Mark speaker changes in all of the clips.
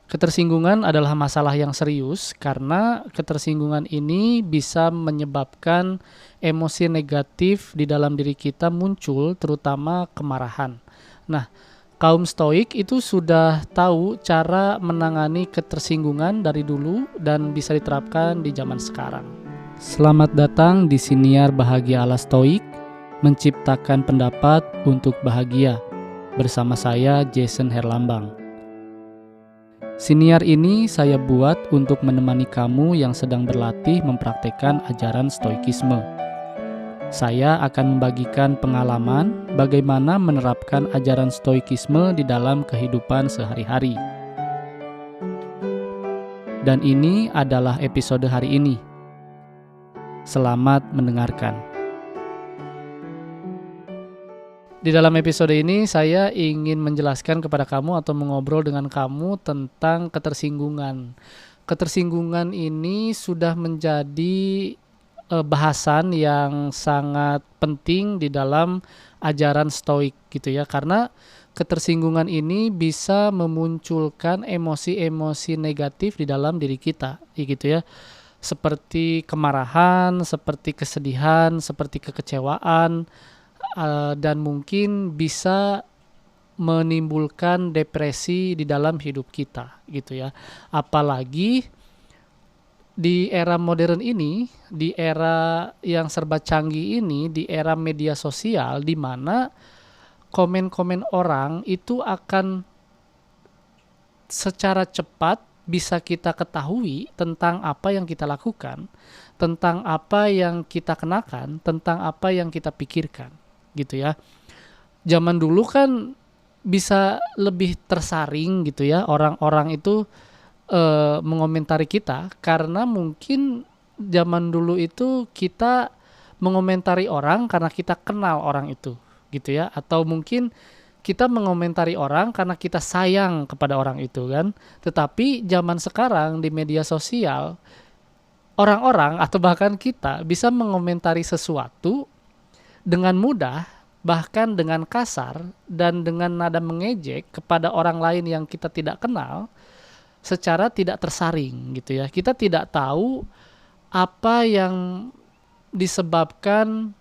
Speaker 1: Ketersinggungan adalah masalah yang serius karena ketersinggungan ini bisa menyebabkan emosi negatif di dalam diri kita muncul, terutama kemarahan. Nah, kaum Stoik itu sudah tahu cara menangani ketersinggungan dari dulu dan bisa diterapkan di zaman sekarang. Selamat datang di Siniar Bahagia ala Stoik, menciptakan pendapat untuk bahagia. Bersama saya Jason Herlambang. Siniar ini saya buat untuk menemani kamu yang sedang berlatih mempraktekkan ajaran Stoikisme. Saya akan membagikan pengalaman bagaimana menerapkan ajaran Stoikisme di dalam kehidupan sehari-hari. Dan ini adalah episode hari ini. Selamat mendengarkan. Di dalam episode ini saya ingin menjelaskan kepada kamu atau mengobrol dengan kamu tentang ketersinggungan. Ketersinggungan ini sudah menjadi bahasan yang sangat penting di dalam ajaran Stoik gitu ya, karena ketersinggungan ini bisa memunculkan emosi-emosi negatif di dalam diri kita gitu ya. Seperti kemarahan, seperti kesedihan, seperti kekecewaan, dan mungkin bisa menimbulkan depresi di dalam hidup kita gitu ya. Apalagi di era modern ini, di era yang serba canggih ini, di era media sosial, di mana komen-komen orang itu akan secara cepat bisa kita ketahui tentang apa yang kita lakukan, tentang apa yang kita kenakan, tentang apa yang kita pikirkan gitu ya. Zaman dulu kan bisa lebih tersaring gitu ya, orang-orang itu mengomentari kita, karena mungkin zaman dulu itu kita mengomentari orang karena kita kenal orang itu gitu ya, atau mungkin kita mengomentari orang karena kita sayang kepada orang itu kan. Tetapi zaman sekarang di media sosial, orang-orang atau bahkan kita bisa mengomentari sesuatu dengan mudah, bahkan dengan kasar dan dengan nada mengejek kepada orang lain yang kita tidak kenal secara tidak tersaring gitu ya. Kita tidak tahu apa yang disebabkan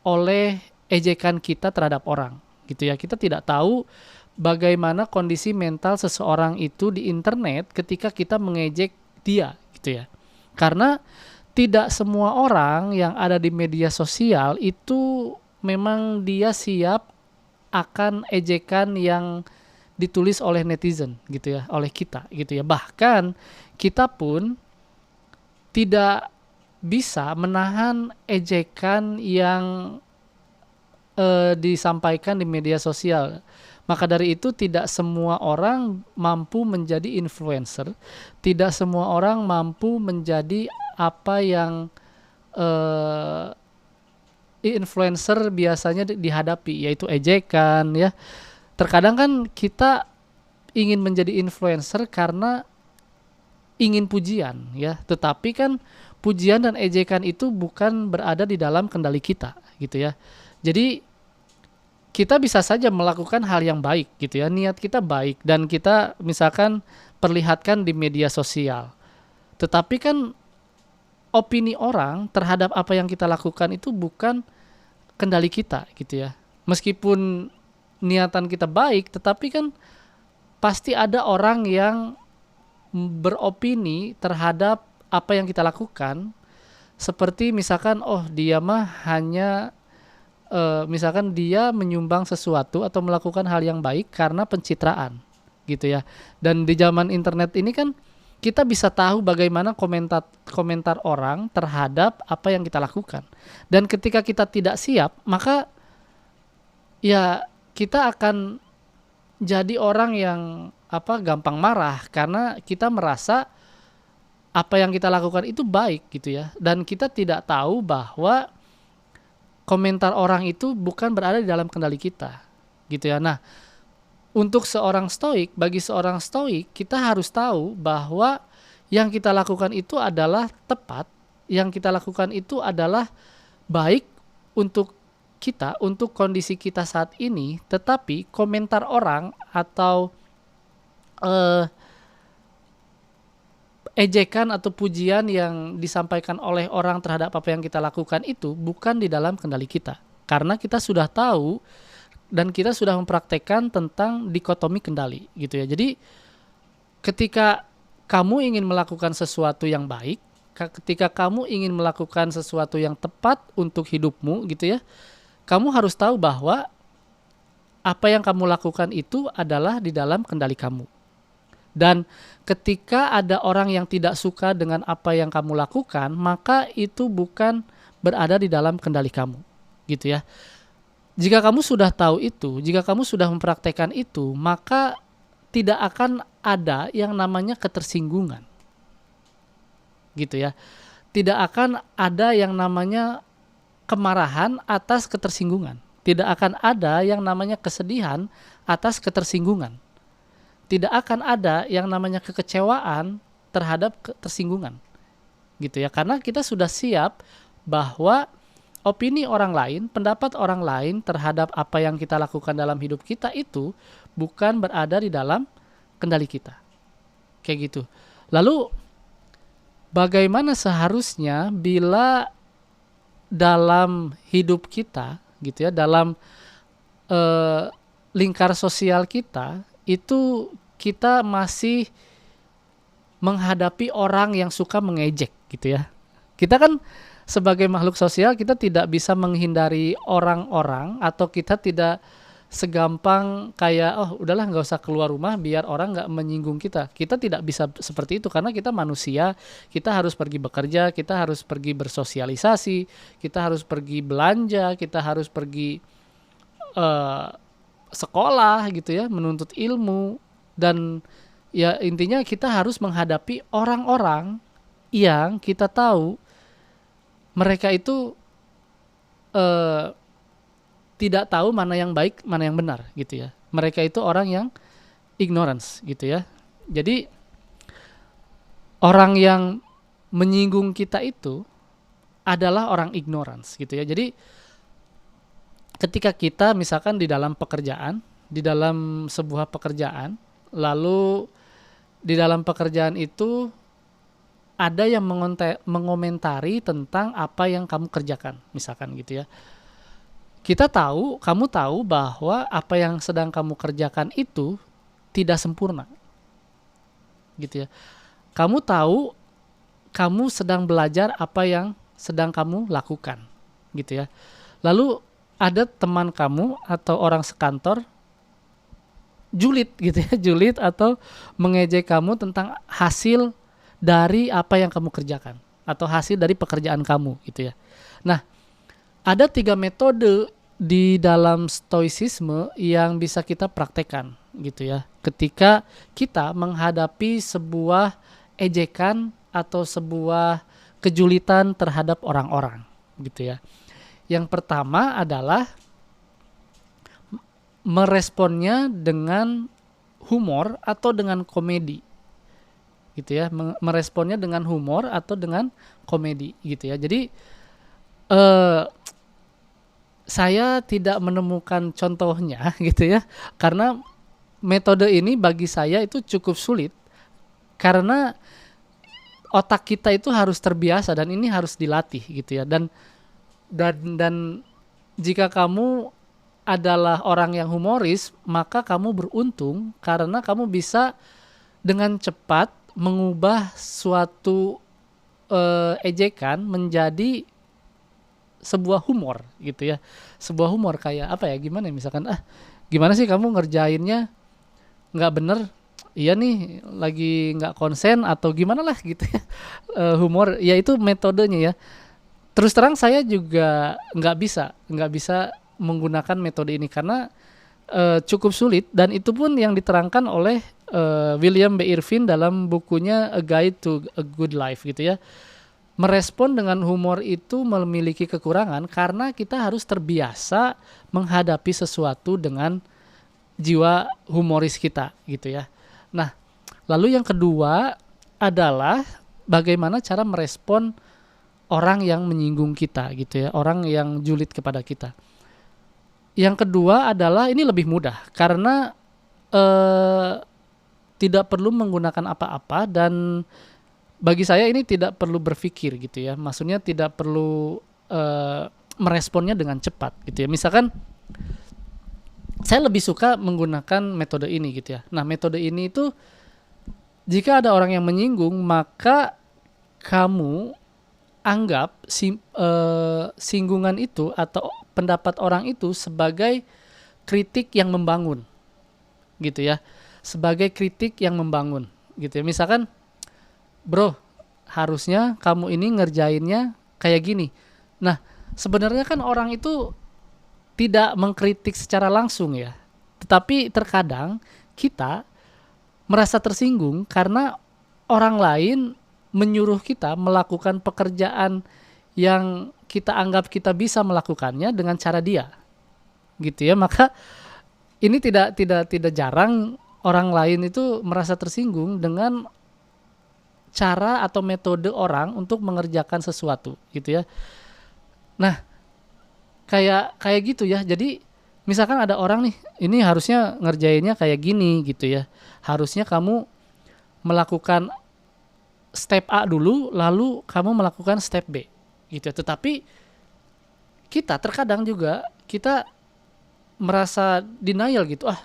Speaker 1: oleh ejekan kita terhadap orang gitu ya. Kita tidak tahu bagaimana kondisi mental seseorang itu di internet ketika kita mengejek dia gitu ya. Karena tidak semua orang yang ada di media sosial itu memang dia siap akan ejekan yang ditulis oleh netizen gitu ya, oleh kita gitu ya. Bahkan kita pun tidak bisa menahan ejekan yang disampaikan di media sosial. Maka dari itu tidak semua orang mampu menjadi influencer, tidak semua orang mampu menjadi apa yang influencer biasanya dihadapi, yaitu ejekan ya. Terkadang kan kita ingin menjadi influencer karena ingin pujian ya, tetapi kan pujian dan ejekan itu bukan berada di dalam kendali kita gitu ya. Jadi kita bisa saja melakukan hal yang baik gitu ya, niat kita baik dan kita misalkan perlihatkan di media sosial. Tetapi kan opini orang terhadap apa yang kita lakukan itu bukan kendali kita gitu ya. Meskipun niatan kita baik, tetapi kan pasti ada orang yang beropini terhadap apa yang kita lakukan, seperti misalkan dia mah hanya misalkan dia menyumbang sesuatu atau melakukan hal yang baik karena pencitraan gitu ya. Dan di zaman internet ini kan kita bisa tahu bagaimana komentar orang terhadap apa yang kita lakukan. Dan ketika kita tidak siap, maka ya kita akan jadi orang yang gampang marah karena kita merasa apa yang kita lakukan itu baik gitu ya. Dan kita tidak tahu bahwa komentar orang itu bukan berada di dalam kendali kita gitu ya. Nah, untuk bagi seorang stoik, kita harus tahu bahwa yang kita lakukan itu adalah tepat, yang kita lakukan itu adalah baik untuk kita, untuk kondisi kita saat ini. Tetapi komentar orang atau ejekan atau pujian yang disampaikan oleh orang terhadap apa yang kita lakukan itu bukan di dalam kendali kita. Karena kita sudah tahu dan kita sudah mempraktekkan tentang dikotomi kendali gitu ya. Jadi ketika kamu ingin melakukan sesuatu yang baik, ketika kamu ingin melakukan sesuatu yang tepat untuk hidupmu gitu ya, kamu harus tahu bahwa apa yang kamu lakukan itu adalah di dalam kendali kamu. Dan ketika ada orang yang tidak suka dengan apa yang kamu lakukan, maka itu bukan berada di dalam kendali kamu, gitu ya. Jika kamu sudah tahu itu, jika kamu sudah mempraktekkan itu, maka tidak akan ada yang namanya ketersinggungan, gitu ya. Tidak akan ada yang namanya kemarahan atas ketersinggungan. Tidak akan ada yang namanya kesedihan atas ketersinggungan. Tidak akan ada yang namanya kekecewaan terhadap ketersinggungan, gitu ya. Karena kita sudah siap bahwa opini orang lain, pendapat orang lain terhadap apa yang kita lakukan dalam hidup kita itu bukan berada di dalam kendali kita, kayak gitu. Lalu bagaimana seharusnya bila dalam hidup kita, gitu ya, dalam lingkar sosial kita itu kita masih menghadapi orang yang suka mengejek, gitu ya. Kita kan sebagai makhluk sosial, kita tidak bisa menghindari orang-orang, atau kita tidak segampang kayak udahlah nggak usah keluar rumah biar orang nggak menyinggung kita. Kita tidak bisa seperti itu karena kita manusia, kita harus pergi bekerja, kita harus pergi bersosialisasi, kita harus pergi belanja, kita harus pergi sekolah gitu ya, menuntut ilmu, dan ya intinya kita harus menghadapi orang-orang yang kita tahu mereka itu tidak tahu mana yang baik, mana yang benar gitu ya. Mereka itu orang yang ignorance gitu ya. Jadi orang yang menyinggung kita itu adalah orang ignorance gitu ya. Jadi ketika kita misalkan di dalam pekerjaan, di dalam sebuah pekerjaan, lalu di dalam pekerjaan itu ada yang mengomentari tentang apa yang kamu kerjakan, misalkan gitu ya. Kamu tahu bahwa apa yang sedang kamu kerjakan itu tidak sempurna, gitu ya. Kamu tahu kamu sedang belajar apa yang sedang kamu lakukan, gitu ya. Lalu ada teman kamu atau orang sekantor julid gitu ya, julid atau mengejek kamu tentang hasil dari apa yang kamu kerjakan atau hasil dari pekerjaan kamu gitu ya. Nah, ada 3 metode di dalam stoicisme yang bisa kita praktekkan gitu ya. Ketika kita menghadapi sebuah ejekan atau sebuah kejulitan terhadap orang-orang gitu ya. Yang pertama adalah meresponnya dengan humor atau dengan komedi, gitu ya. Meresponnya dengan humor atau dengan komedi, gitu ya. Jadi saya tidak menemukan contohnya, gitu ya, karena metode ini bagi saya itu cukup sulit, karena otak kita itu harus terbiasa dan ini harus dilatih, gitu ya. Dan jika kamu adalah orang yang humoris, maka kamu beruntung karena kamu bisa dengan cepat mengubah suatu ejekan menjadi sebuah humor gitu ya. Sebuah humor kayak apa ya, gimana ya, misalkan gimana sih kamu ngerjainnya nggak bener, iya nih lagi nggak konsen atau gimana lah gitu ya. Humor ya, itu metodenya ya. Terus terang saya juga nggak bisa menggunakan metode ini karena cukup sulit, dan itu pun yang diterangkan oleh William B. Irvin dalam bukunya A Guide to a Good Life gitu ya. Merespon dengan humor itu memiliki kekurangan karena kita harus terbiasa menghadapi sesuatu dengan jiwa humoris kita gitu ya. Nah, lalu yang kedua adalah bagaimana cara merespon orang yang menyinggung kita gitu ya, orang yang julid kepada kita. Yang kedua adalah ini lebih mudah karena tidak perlu menggunakan apa-apa dan bagi saya ini tidak perlu berpikir gitu ya. Maksudnya tidak perlu meresponnya dengan cepat gitu ya. Misalkan saya lebih suka menggunakan metode ini gitu ya. Nah, metode ini itu jika ada orang yang menyinggung, maka kamu anggap singgungan itu atau pendapat orang itu sebagai kritik yang membangun gitu ya. Sebagai kritik yang membangun gitu ya. Misalkan, bro, harusnya kamu ini ngerjainnya kayak gini. Nah, sebenarnya kan orang itu tidak mengkritik secara langsung ya. Tetapi terkadang kita merasa tersinggung karena orang lain menyuruh kita melakukan pekerjaan yang kita anggap kita bisa melakukannya dengan cara dia. Gitu ya. Maka ini tidak jarang orang lain itu merasa tersinggung dengan cara atau metode orang untuk mengerjakan sesuatu gitu ya. Nah, kayak gitu ya. Jadi misalkan ada orang nih, ini harusnya ngerjainnya kayak gini gitu ya. Harusnya kamu melakukan step A dulu, lalu kamu melakukan step B gitu ya. Tetapi kita terkadang juga kita merasa denial gitu. Ah,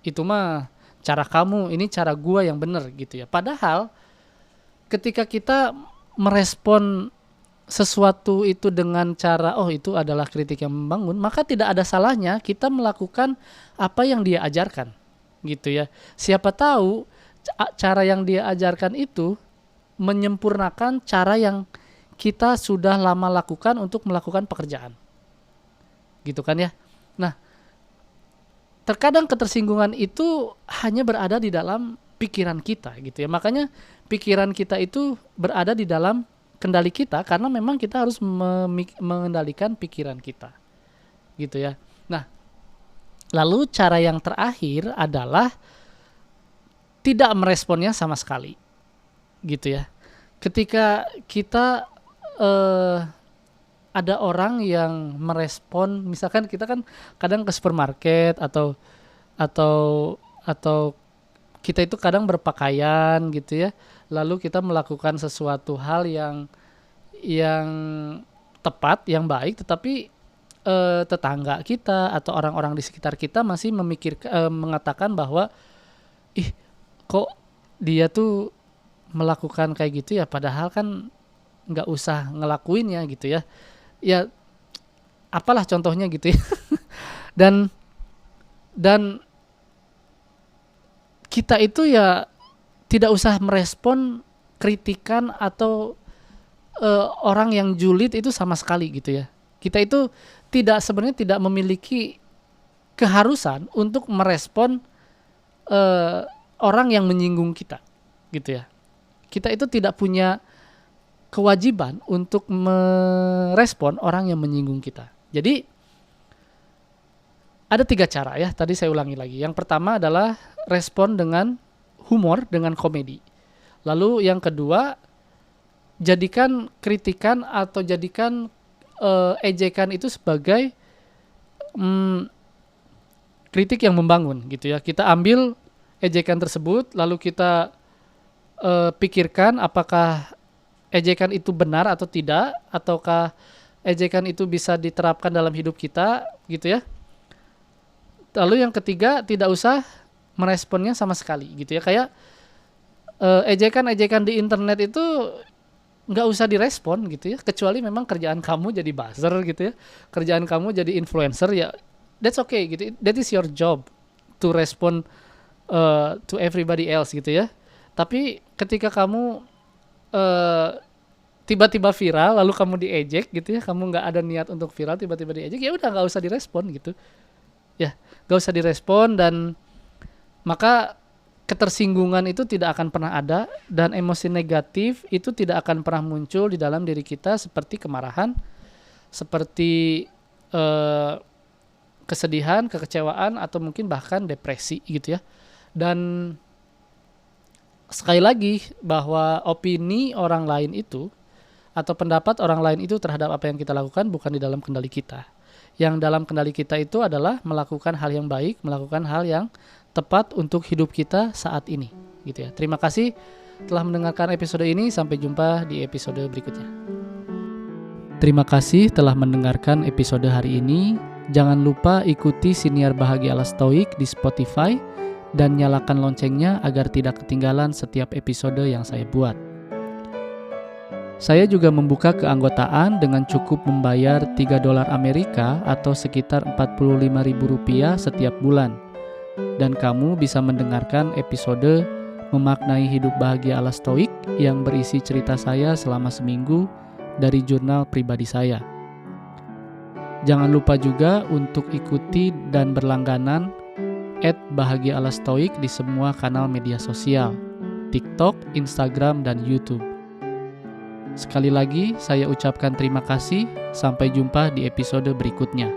Speaker 1: itu mah cara kamu, ini cara gua yang benar gitu ya. Padahal ketika kita merespon sesuatu itu dengan cara, oh itu adalah kritik yang membangun, maka tidak ada salahnya kita melakukan apa yang dia ajarkan gitu ya. Siapa tahu cara yang dia ajarkan itu menyempurnakan cara yang kita sudah lama lakukan untuk melakukan pekerjaan gitu kan ya. Nah, terkadang ketersinggungan itu hanya berada di dalam pikiran kita gitu ya. Makanya pikiran kita itu berada di dalam kendali kita karena memang kita harus mengendalikan pikiran kita gitu ya. Nah, lalu cara yang terakhir adalah tidak meresponnya sama sekali gitu ya. Ketika kita ada orang yang merespon, misalkan kita kan kadang ke supermarket atau kita itu kadang berpakaian gitu ya, lalu kita melakukan sesuatu hal yang tepat, yang baik, tetapi tetangga kita atau orang-orang di sekitar kita masih mengatakan bahwa ih, kok dia tuh melakukan kayak gitu ya, padahal kan nggak usah ngelakuinnya gitu ya. Ya apalah contohnya gitu ya. dan kita itu ya tidak usah merespon kritikan atau orang yang julid itu sama sekali gitu ya. Kita itu sebenarnya tidak memiliki keharusan untuk merespon orang yang menyinggung kita gitu ya. Kita itu tidak punya kewajiban untuk merespon orang yang menyinggung kita. Jadi ada 3 cara ya, tadi saya ulangi lagi. Yang pertama adalah respon dengan humor, dengan komedi. Lalu yang kedua, jadikan kritikan atau jadikan ejekan itu sebagai kritik yang membangun gitu ya. Kita ambil ejekan tersebut, lalu kita pikirkan apakah ejekan itu benar atau tidak, ataukah ejekan itu bisa diterapkan dalam hidup kita gitu ya. Lalu yang ketiga, tidak usah meresponnya sama sekali gitu ya. Kayak ejekan-ejekan di internet itu nggak usah direspon gitu ya, kecuali memang kerjaan kamu jadi buzzer gitu ya, kerjaan kamu jadi influencer ya, that's okay gitu. That is your job to respond to everybody else gitu ya. Tapi ketika kamu tiba-tiba viral lalu kamu diejek gitu ya, kamu nggak ada niat untuk viral, tiba-tiba diejek, ya udah nggak usah direspon gitu ya, nggak usah direspon. Dan maka ketersinggungan itu tidak akan pernah ada, dan emosi negatif itu tidak akan pernah muncul di dalam diri kita seperti kemarahan, seperti kesedihan, kekecewaan, atau mungkin bahkan depresi gitu ya. Dan sekali lagi bahwa opini orang lain itu atau pendapat orang lain itu terhadap apa yang kita lakukan bukan di dalam kendali kita. Yang dalam kendali kita itu adalah melakukan hal yang baik, melakukan hal yang tepat untuk hidup kita saat ini. gitu ya. Terima kasih telah mendengarkan episode ini. Sampai jumpa di episode berikutnya. Terima kasih telah mendengarkan episode hari ini. Jangan lupa ikuti Siniar Bahagia ala Stoik di Spotify dan nyalakan loncengnya agar tidak ketinggalan setiap episode yang saya buat. Saya juga membuka keanggotaan dengan cukup membayar $3 Amerika atau sekitar Rp45.000 setiap bulan. Dan kamu bisa mendengarkan episode Memaknai Hidup Bahagia ala Stoik yang berisi cerita saya selama seminggu dari jurnal pribadi saya. Jangan lupa juga untuk ikuti dan berlangganan @Bahagia ala Stoik di semua kanal media sosial, TikTok, Instagram, dan YouTube. Sekali lagi, saya ucapkan terima kasih. Sampai jumpa di episode berikutnya.